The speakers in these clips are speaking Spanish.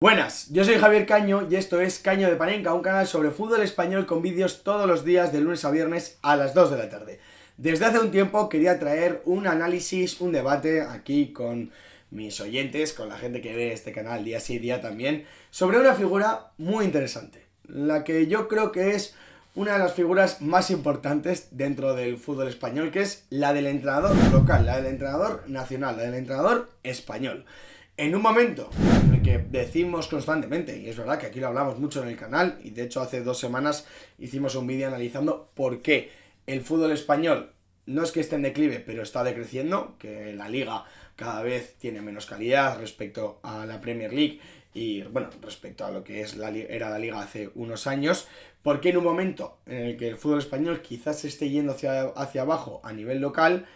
Buenas, yo soy Javier Caño y esto es Caño de Panenka, un canal sobre fútbol español con vídeos todos los días de lunes a viernes a las 2 de la tarde. Desde hace un tiempo quería traer un análisis, un debate aquí con mis oyentes, con la gente que ve este canal día sí día también, sobre una figura muy interesante, la que yo creo que es una de las figuras más importantes dentro del fútbol español, que es la del entrenador local, la del entrenador nacional, la del entrenador español. En un momento en el que decimos constantemente, y es verdad que aquí lo hablamos mucho en el canal, y de hecho hace 2 semanas hicimos un vídeo analizando por qué el fútbol español no es que esté en declive, pero está decreciendo, que la liga cada vez tiene menos calidad respecto a la Premier League y, bueno, respecto a lo que es era la liga hace unos años, porque en un momento en el que el fútbol español quizás se esté yendo hacia abajo a nivel local,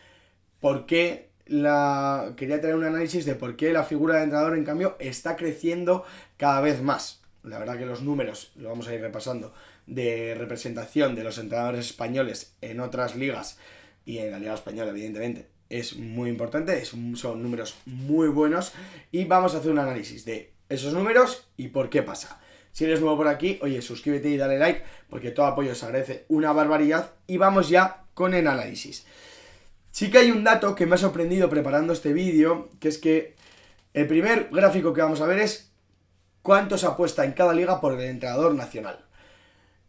¿por qué quería traer un análisis de por qué la figura de entrenador, en cambio, está creciendo cada vez más? La verdad que los números, lo vamos a ir repasando, de representación de los entrenadores españoles en otras ligas y en la Liga Española, evidentemente, es muy importante, son números muy buenos y vamos a hacer un análisis de esos números y por qué pasa. Si eres nuevo por aquí, oye, suscríbete y dale like porque todo apoyo se agradece una barbaridad y vamos ya con el análisis. Sí que hay un dato que me ha sorprendido preparando este vídeo, que es que el primer gráfico que vamos a ver es cuánto se apuesta en cada liga por el entrenador nacional.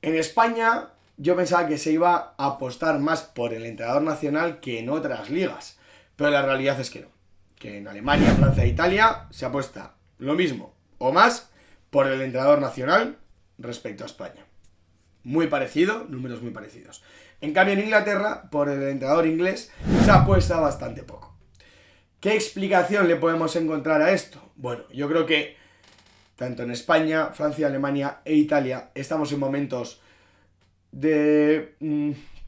En España yo pensaba que se iba a apostar más por el entrenador nacional que en otras ligas, pero la realidad es que no. Que en Alemania, Francia e Italia se apuesta lo mismo o más por el entrenador nacional respecto a España. Muy parecido, números muy parecidos. En cambio en Inglaterra, por el entrenador inglés, se apuesta bastante poco. ¿Qué explicación le podemos encontrar a esto? Bueno, yo creo que tanto en España, Francia, Alemania e Italia estamos en momentos de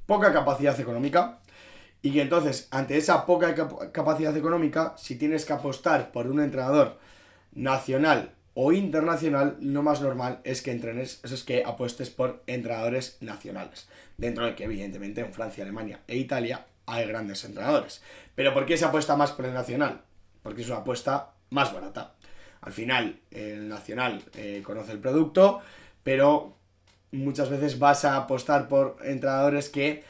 poca capacidad económica y que entonces, ante esa poca capacidad económica, si tienes que apostar por un entrenador nacional o internacional, lo más normal es que apuestes por entrenadores nacionales, dentro de que evidentemente en Francia, Alemania e Italia hay grandes entrenadores. Pero ¿por qué se apuesta más por el nacional? Porque es una apuesta más barata. Al final el nacional conoce el producto, pero muchas veces vas a apostar por entrenadores que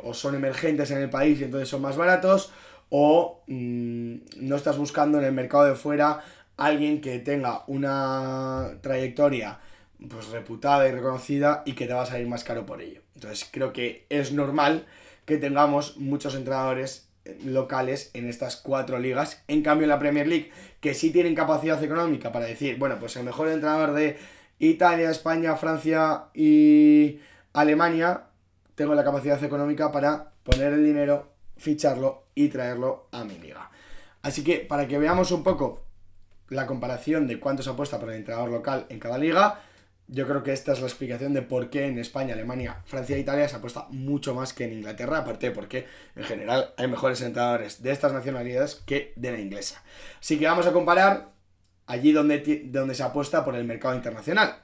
o son emergentes en el país y entonces son más baratos, o no estás buscando en el mercado de fuera alguien que tenga una trayectoria pues reputada y reconocida y que te va a salir más caro por ello. Entonces creo que es normal que tengamos muchos entrenadores locales en estas 4 ligas. En cambio en la Premier League, que sí tienen capacidad económica para decir, bueno, pues el mejor entrenador de Italia, España, Francia y Alemania, tengo la capacidad económica para poner el dinero, ficharlo y traerlo a mi liga. Así que para que veamos un poco la comparación de cuánto se apuesta por el entrenador local en cada liga, yo creo que esta es la explicación de por qué en España, Alemania, Francia e Italia se apuesta mucho más que en Inglaterra, aparte porque en general hay mejores entrenadores de estas nacionalidades que de la inglesa. Así que vamos a comparar allí donde se apuesta por el mercado internacional,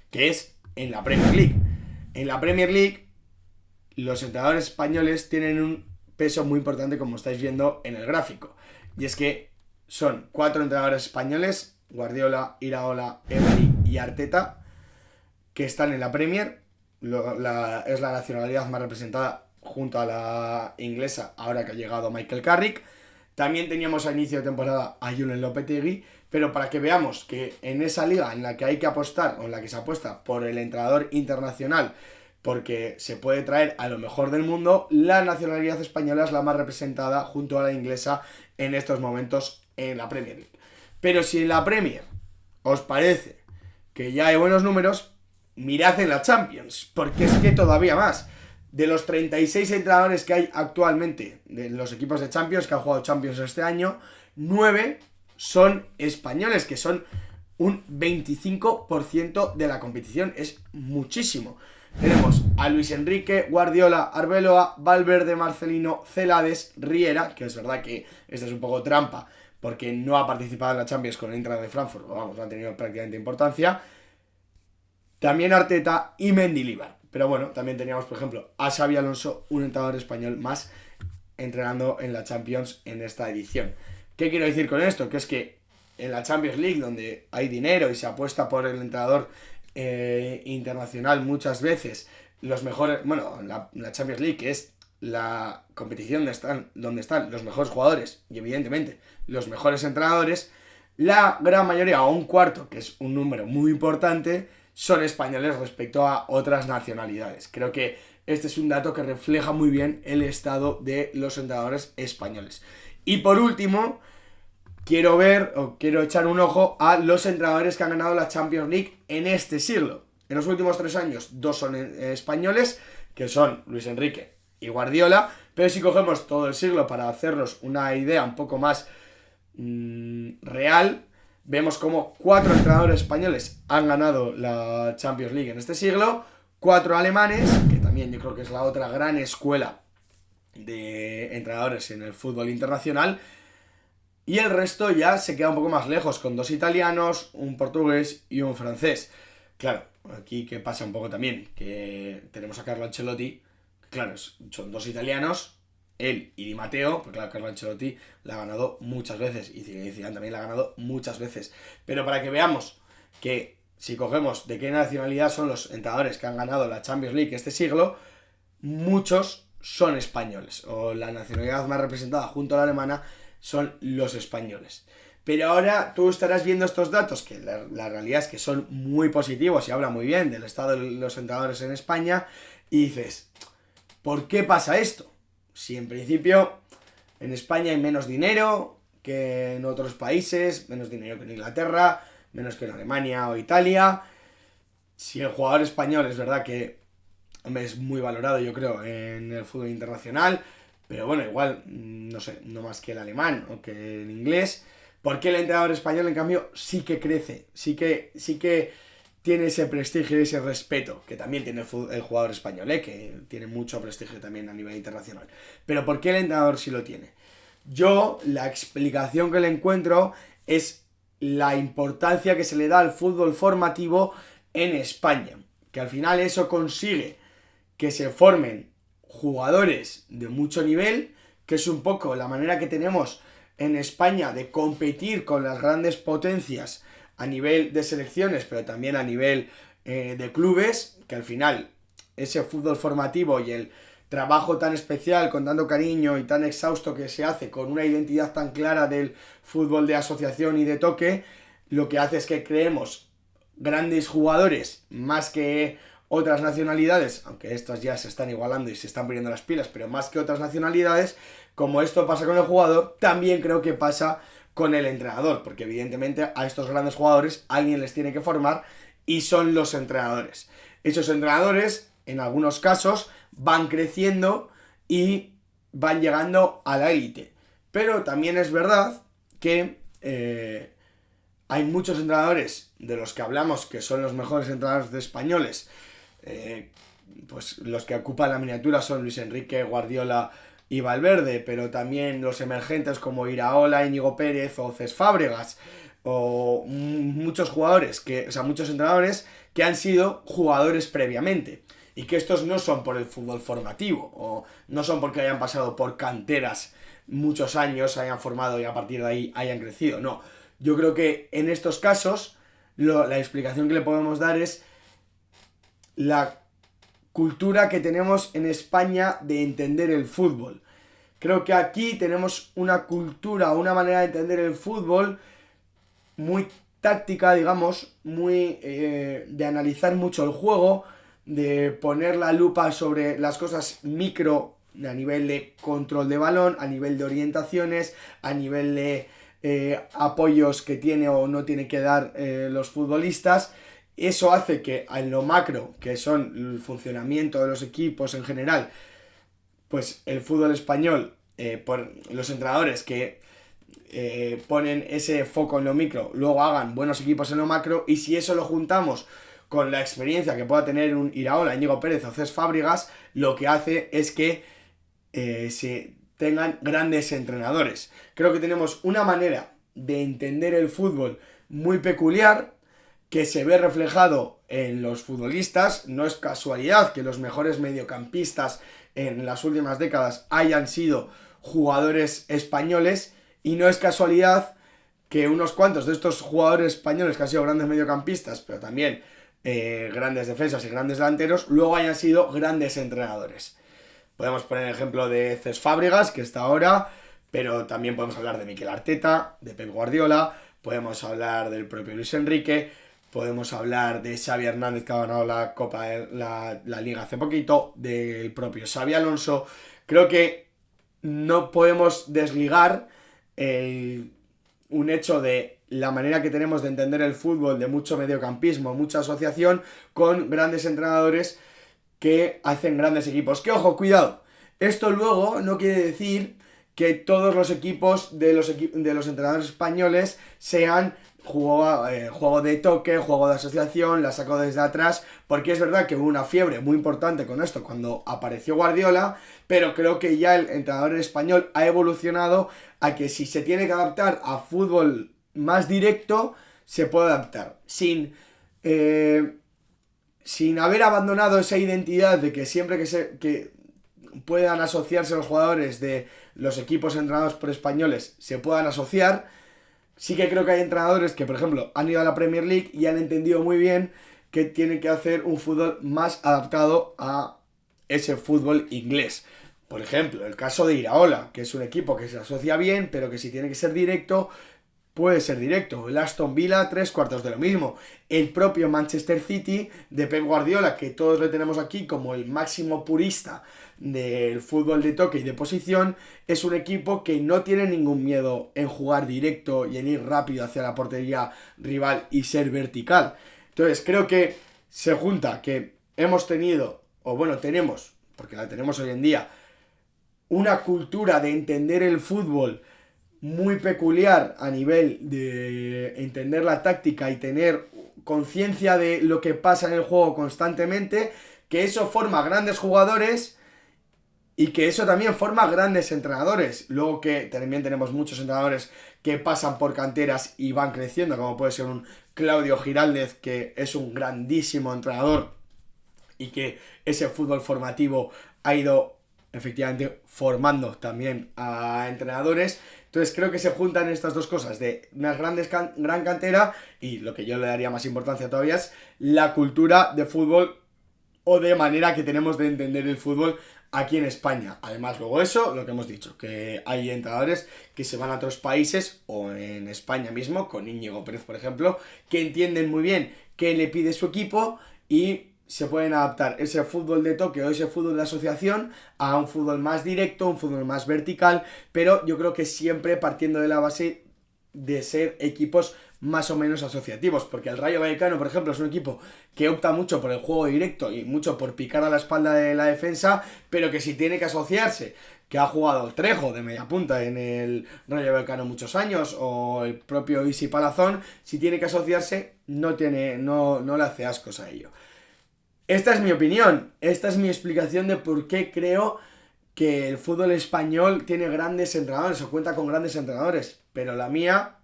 que es en la Premier League. En la Premier League, los entrenadores españoles tienen un peso muy importante, como estáis viendo en el gráfico, y es que son 4 entrenadores españoles, Guardiola, Iraola, Emery y Arteta, que están en la Premier. Es la nacionalidad más representada junto a la inglesa, ahora que ha llegado Michael Carrick. También teníamos a inicio de temporada a Julen Lopetegui, pero para que veamos que en esa liga en la que hay que apostar, o en la que se apuesta por el entrenador internacional, porque se puede traer a lo mejor del mundo, la nacionalidad española es la más representada junto a la inglesa en estos momentos en la Premier League. Pero si en la Premier os parece que ya hay buenos números, mirad en la Champions, porque es que todavía más. De los 36 entrenadores que hay actualmente de los equipos de Champions, que han jugado Champions este año, 9 son españoles, que son un 25% de la competición. Es muchísimo. Tenemos a Luis Enrique, Guardiola, Arbeloa, Valverde, Marcelino, Celades, Riera, que es verdad que esta es un poco trampa, porque no ha participado en la Champions con el Eintracht de Frankfurt, vamos, no ha tenido prácticamente importancia. También Arteta y Mendilibar. Pero bueno, también teníamos, por ejemplo, a Xabi Alonso, un entrenador español más, entrenando en la Champions en esta edición. ¿Qué quiero decir con esto? Que es que en la Champions League, donde hay dinero y se apuesta por el entrenador internacional muchas veces, los mejores, bueno, la Champions League, que es la competición donde están los mejores jugadores y evidentemente los mejores entrenadores, la gran mayoría, o un cuarto, que es un número muy importante, son españoles respecto a otras nacionalidades. Creo que este es un dato que refleja muy bien el estado de los entrenadores españoles. Y por último, quiero echar un ojo a los entrenadores que han ganado la Champions League en este siglo. En los últimos 3 años, 2 son españoles, que son Luis Enrique y Guardiola, pero si cogemos todo el siglo para hacernos una idea un poco más real, vemos como 4 entrenadores españoles han ganado la Champions League en este siglo, 4 alemanes, que también yo creo que es la otra gran escuela de entrenadores en el fútbol internacional, y el resto ya se queda un poco más lejos, con 2 italianos, un portugués y un francés. Claro, aquí que pasa un poco también, que tenemos a Carlo Ancelotti, que claro, son 2 italianos, él y Di Matteo, porque claro, Carlo Ancelotti la ha ganado muchas veces, y Zidane también la ha ganado muchas veces. Pero para que veamos que si cogemos de qué nacionalidad son los entrenadores que han ganado la Champions League este siglo, muchos son españoles, o la nacionalidad más representada junto a la alemana son los españoles. Pero ahora tú estarás viendo estos datos, que la realidad es que son muy positivos y habla muy bien del estado de los entrenadores en España, y dices, ¿por qué pasa esto? Si en principio en España hay menos dinero que en otros países, menos dinero que en Inglaterra, menos que en Alemania o Italia. Si el jugador español es verdad que es muy valorado, yo creo, en el fútbol internacional, pero bueno, igual, no sé, no más que el alemán o que el inglés. ¿Por qué el entrenador español, en cambio, sí que crece? Sí que tiene ese prestigio y ese respeto que también tiene el jugador español, que tiene mucho prestigio también a nivel internacional. Pero ¿por qué el entrenador sí lo tiene? Yo, la explicación que le encuentro es la importancia que se le da al fútbol formativo en España, que al final eso consigue que se formen jugadores de mucho nivel, que es un poco la manera que tenemos en España de competir con las grandes potencias a nivel de selecciones, pero también a nivel de clubes, que al final ese fútbol formativo y el trabajo tan especial, con tanto cariño y tan exhausto que se hace, con una identidad tan clara del fútbol de asociación y de toque, lo que hace es que creemos grandes jugadores más que otras nacionalidades, aunque estos ya se están igualando y se están poniendo las pilas, pero más que otras nacionalidades. Como esto pasa con el jugador, también creo que pasa con el entrenador, porque evidentemente a estos grandes jugadores alguien les tiene que formar y son los entrenadores. Esos entrenadores, en algunos casos, van creciendo y van llegando a la élite. Pero también es verdad que hay muchos entrenadores de los que hablamos que son los mejores entrenadores de españoles. Pues los que ocupan la miniatura son Luis Enrique, Guardiola y Valverde, pero también los emergentes como Iraola, Íñigo Pérez o Cés Fábregas, o muchos jugadores, muchos entrenadores que han sido jugadores previamente, y que estos no son por el fútbol formativo, o no son porque hayan pasado por canteras muchos años, hayan formado y a partir de ahí hayan crecido, no. Yo creo que en estos casos la explicación que le podemos dar es la cultura que tenemos en España de entender el fútbol. Creo que aquí tenemos una cultura, una manera de entender el fútbol muy táctica, digamos, muy de analizar mucho el juego, de poner la lupa sobre las cosas micro a nivel de control de balón, a nivel de orientaciones, a nivel de apoyos que tiene o no tiene que dar los futbolistas. Eso hace que en lo macro, que son el funcionamiento de los equipos en general, pues el fútbol español, por los entrenadores que ponen ese foco en lo micro, luego hagan buenos equipos en lo macro, y si eso lo juntamos con la experiencia que pueda tener un Iraola, Íñigo Pérez o Cés Fábregas, lo que hace es que se tengan grandes entrenadores. Creo que tenemos una manera de entender el fútbol muy peculiar, que se ve reflejado en los futbolistas. No es casualidad que los mejores mediocampistas en las últimas décadas hayan sido jugadores españoles, y no es casualidad que unos cuantos de estos jugadores españoles que han sido grandes mediocampistas, pero también grandes defensas y grandes delanteros, luego hayan sido grandes entrenadores. Podemos poner el ejemplo de Cesc Fábregas, que está ahora, pero también podemos hablar de Mikel Arteta, de Pep Guardiola, podemos hablar del propio Luis Enrique, podemos hablar de Xavi Hernández, que ha ganado la Copa la Liga hace poquito, del propio Xabi Alonso. Creo que no podemos desligar un hecho de la manera que tenemos de entender el fútbol, de mucho mediocampismo, mucha asociación, con grandes entrenadores que hacen grandes equipos. Que ojo, cuidado, esto luego no quiere decir que todos los equipos de los entrenadores españoles sean juego de toque, juego de asociación, la saco desde atrás, porque es verdad que hubo una fiebre muy importante con esto cuando apareció Guardiola, pero creo que ya el entrenador español ha evolucionado a que si se tiene que adaptar a fútbol más directo, se puede adaptar, sin haber abandonado esa identidad de que siempre que puedan asociarse los jugadores de los equipos entrenados por españoles se puedan asociar. Sí que creo que hay entrenadores que, por ejemplo, han ido a la Premier League y han entendido muy bien que tienen que hacer un fútbol más adaptado a ese fútbol inglés. Por ejemplo, el caso de Iraola, que es un equipo que se asocia bien, pero que si tiene que ser directo, puede ser directo. El Aston Villa, 3/4 de lo mismo. El propio Manchester City de Pep Guardiola, que todos le tenemos aquí como el máximo purista del fútbol de toque y de posición, es un equipo que no tiene ningún miedo en jugar directo y en ir rápido hacia la portería rival y ser vertical. Entonces creo que se junta que hemos tenido, o bueno, tenemos, porque la tenemos hoy en día, una cultura de entender el fútbol muy peculiar a nivel de entender la táctica y tener conciencia de lo que pasa en el juego constantemente, que eso forma grandes jugadores y que eso también forma grandes entrenadores. Luego que también tenemos muchos entrenadores que pasan por canteras y van creciendo, como puede ser un Claudio Giraldez, que es un grandísimo entrenador y que ese fútbol formativo ha ido efectivamente formando también a entrenadores. Entonces creo que se juntan estas dos cosas de una gran cantera y lo que yo le daría más importancia todavía es la cultura de fútbol o de manera que tenemos de entender el fútbol aquí en España. Además, luego eso, lo que hemos dicho, que hay entrenadores que se van a otros países o en España mismo, con Íñigo Pérez por ejemplo, que entienden muy bien qué le pide su equipo y se pueden adaptar ese fútbol de toque o ese fútbol de asociación a un fútbol más directo, un fútbol más vertical, pero yo creo que siempre partiendo de la base de ser equipos más o menos asociativos, porque el Rayo Vallecano, por ejemplo, es un equipo que opta mucho por el juego directo y mucho por picar a la espalda de la defensa, pero que si tiene que asociarse, que ha jugado Trejo de media punta en el Rayo Vallecano muchos años, o el propio Isi Palazón, si tiene que asociarse, no le hace ascos a ello. Esta es mi opinión, esta es mi explicación de por qué creo que el fútbol español tiene grandes entrenadores o cuenta con grandes entrenadores, pero la mía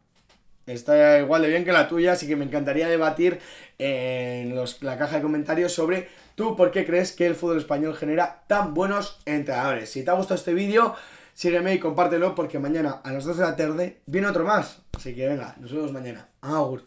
está igual de bien que la tuya, así que me encantaría debatir en la caja de comentarios sobre tú por qué crees que el fútbol español genera tan buenos entrenadores. Si te ha gustado este vídeo, sígueme y compártelo porque mañana a las 2 de la tarde viene otro más. Así que venga, nos vemos mañana. Agur.